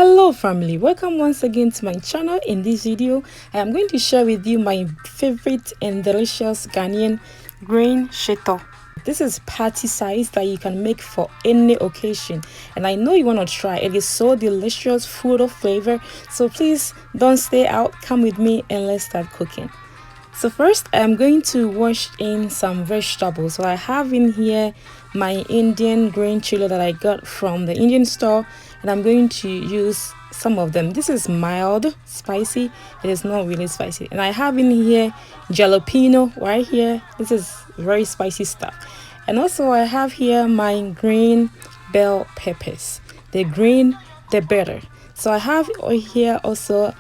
Hello family, welcome once again to my channel. In this video I am going to share with you my favorite and delicious Ghanaian green shito. This is party size that you can make for any occasion, and I know you want to try. It is so delicious, full of flavor, so please don't stay out, come with me and let's start cooking. So first I'm going to wash in some vegetables. So I have in here my Indian green chili that I got from the Indian store, and I'm going to use some of them. This is mild spicy, it is not really spicy. And I have in here jalapeno right here. This is very spicy stuff. And also I have here my green bell peppers. The green the better. So I have here also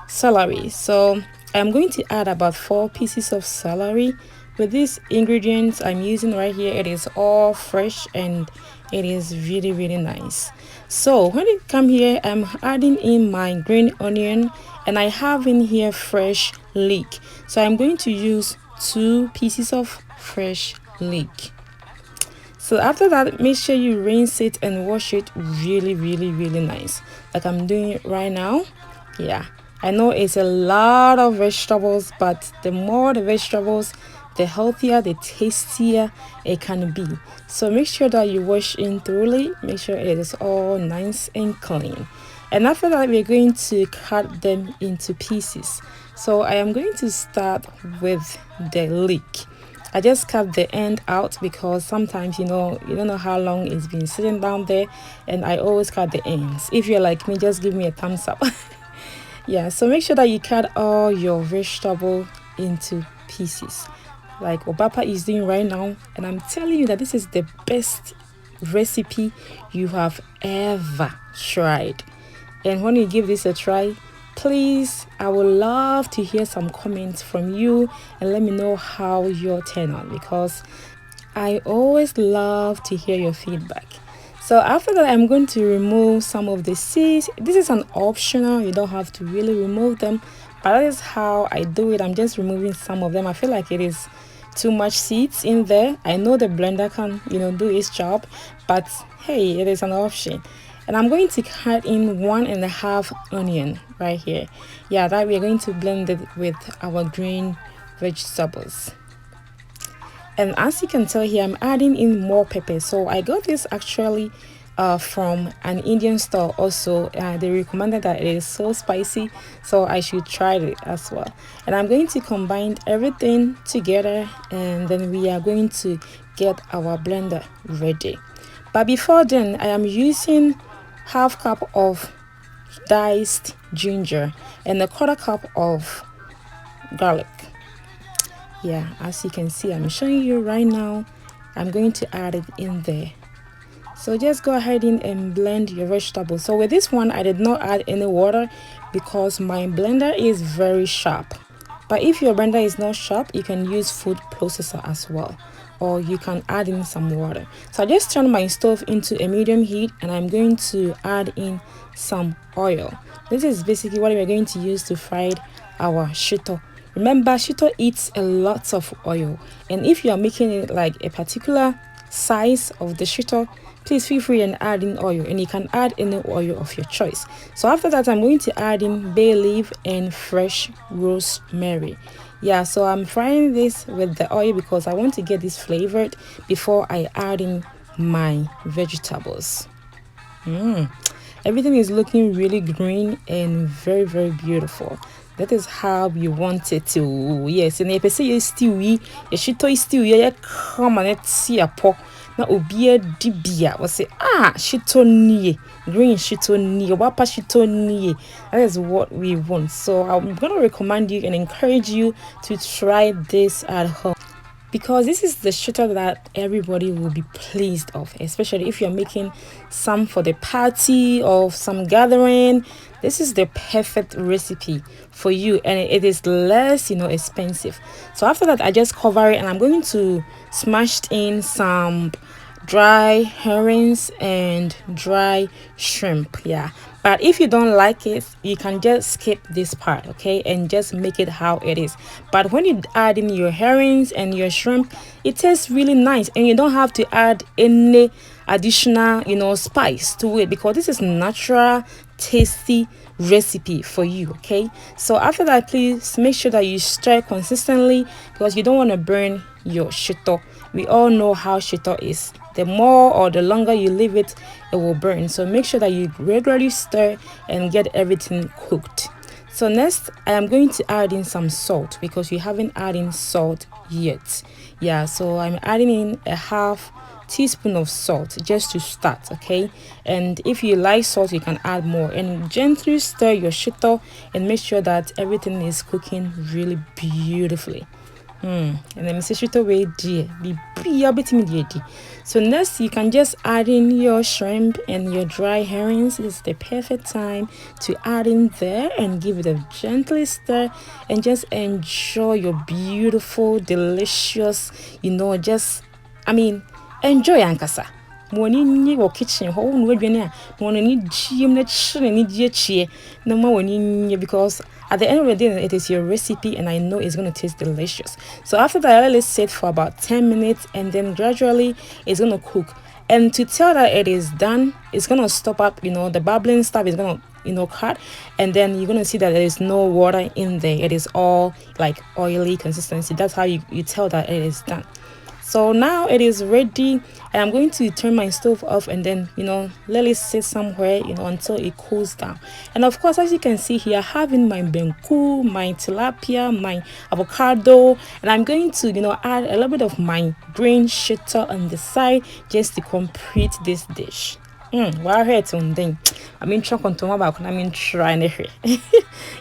celery. So I'm going to add about 4 pieces of celery. With these ingredients I'm using right here, it is all fresh and it is really nice. So when it come here, I'm adding in my green onion, and I have in here fresh leek. So I'm going to use 2 pieces of fresh leek. So after that, make sure you rinse it and wash it really nice, like I'm doing it right now. Yeah, I know it's a lot of vegetables, but the more the vegetables, the healthier, the tastier it can be. So make sure that you wash in thoroughly, make sure it is all nice and clean. And after that, we're going to cut them into pieces. So I am going to start with the leek. I just cut the end out because sometimes you don't know how long it's been sitting down there, and I always cut the ends. If you're like me, just give me a thumbs up. Yeah, so make sure that you cut all your vegetable into pieces like OBAAPA is doing right now, and I'm telling you that this is the best recipe you have ever tried. And when you give this a try, please, I would love to hear some comments from you and let me know how your turn out, because I always love to hear your feedback. So after that, I'm going to remove some of the seeds. This is an optional, you don't have to really remove them, but that is how I do it. I'm just removing some of them. I feel like it is too much seeds in there. I know the blender can do its job, but hey, it is an option. And I'm going to cut in 1.5 onion right here. Yeah, that we're going to blend it with our green vegetables. And as you can tell here, I'm adding in more pepper. So I got this actually from an Indian store also. They recommended that it is so spicy, so I should try it as well. And I'm going to combine everything together, and then we are going to get our blender ready. But before then, I am using ½ cup of diced ginger and a ¼ cup of garlic. Yeah, as you can see, I'm showing you right now. I'm going to add it in there. So just go ahead and blend your vegetables. So with this one, I did not add any water because my blender is very sharp. But if your blender is not sharp, you can use food processor as well, or you can add in some water. So I just turned my stove into a medium heat, and I'm going to add in some oil. This is basically what we're going to use to fry our shito. Remember, shito eats a lot of oil, and if you are making it like a particular size of the shito, please feel free and add in oil, and you can add any oil of your choice. So after that, I'm going to add in bay leaf and fresh rosemary. Yeah, so I'm frying this with the oil because I want to get this flavored before I add in my vegetables. Everything is looking really green and very beautiful. That is how you want it to. Yes, and if you say you stew, you shito stew, you come and let's see a po. Na obia dibia was say shito nie, green shito nie, OBAAPA shito nie. That is what we want. So I'm gonna recommend you and encourage you to try this at home, because this is the shito that everybody will be pleased of, especially if you're making some for the party or some gathering. This is the perfect recipe for you, and it is less expensive. So after that, I just cover it, and I'm going to smash in some dry herrings and dry shrimp. Yeah, but if you don't like it, you can just skip this part, okay, and just make it how it is. But when you add in your herrings and your shrimp, it tastes really nice, and you don't have to add any additional spice to it, because this is natural tasty recipe for you. Okay, so after that, please make sure that you stir consistently because you don't want to burn your shito. We all know how shito is. The more or the longer you leave it, it will burn. So make sure that you regularly stir and get everything cooked. So next, I am going to add in some salt because we haven't added in salt yet. Yeah, so I'm adding in a half teaspoon of salt just to start. Okay, and if you like salt, you can add more, and gently stir your shito and make sure that everything is cooking really beautifully. And then Mr. Shito way dear be a bit immediately. So next, you can just add in your shrimp and your dry herrings. It's the perfect time to add in there and give it a gentle stir and just enjoy your beautiful, delicious, just enjoy ankasa. Morning your kitchen home with morning because at the end of the day it is your recipe and I know it's going to taste delicious. So after that, let it sit for about 10 minutes and then gradually it's going to cook. And to tell that it is done, it's going to stop up, the bubbling stuff is going to cut, and then you're going to see that there is no water in there. It is all like oily consistency. That's how you tell that it is done. So now it is ready, and I'm going to turn my stove off and then let it sit somewhere until it cools down. And of course, as you can see here, having my benku, my tilapia, my avocado, and I'm going to add a little bit of my green shito on the side just to complete this dish. Wow, it's on thing. Trying it.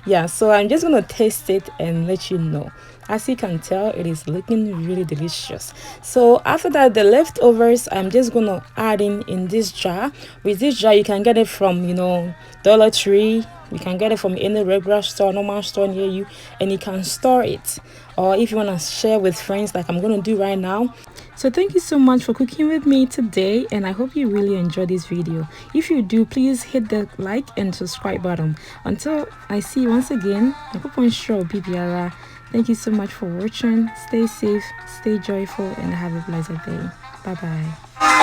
Yeah, so I'm just gonna taste it and let you know. As you can tell, it is looking really delicious. So after that, the leftovers I'm just gonna add in this jar. With this jar, you can get it from Dollar Tree. You can get it from any regular store, normal store near you, and you can store it. Or if you want to share with friends like I'm going to do right now. So thank you so much for cooking with me today, and I hope you really enjoyed this video. If you do, please hit the like and subscribe button. Until I see you once again, I hope on show BBRA. Thank you so much for watching. Stay safe, stay joyful, and have a blessed day. Bye bye.